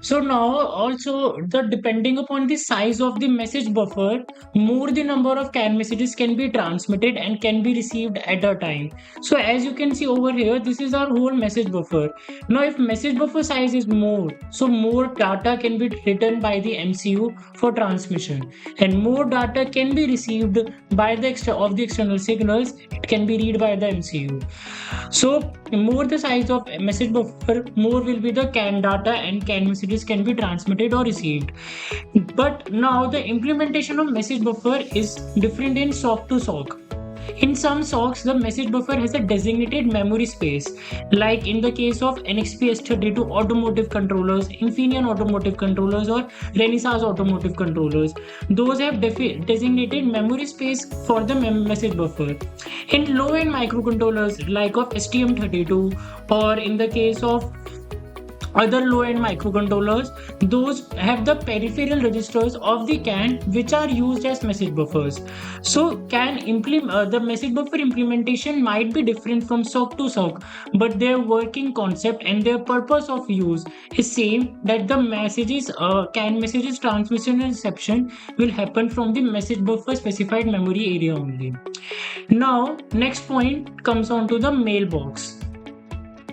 So now also the depending upon the size of the message buffer, more the number of CAN messages can be transmitted and can be received at a time. So as you can see over here, this is our whole message buffer. Now if message buffer size is more, so more data can be written by the MCU for transmission, and more data can be received by the external signals, it can be read by the MCU. So more the size of message buffer, more will be the CAN data and CAN messages can be transmitted or received. But now the implementation of message buffer is different in SOC to SOC. In some SOCs, the message buffer has a designated memory space, like in the case of NXP S32 automotive controllers, Infineon automotive controllers, or Renesas automotive controllers. Those have designated memory space for the message buffer. In low-end microcontrollers like of STM32, or in the case of other low-end microcontrollers, those have the peripheral registers of the CAN which are used as message buffers. So the message buffer implementation might be different from SOC to SOC, but their working concept and their purpose of use is same, that the messages CAN messages transmission and reception will happen from the message buffer specified memory area only. Now next point comes on to the mailbox.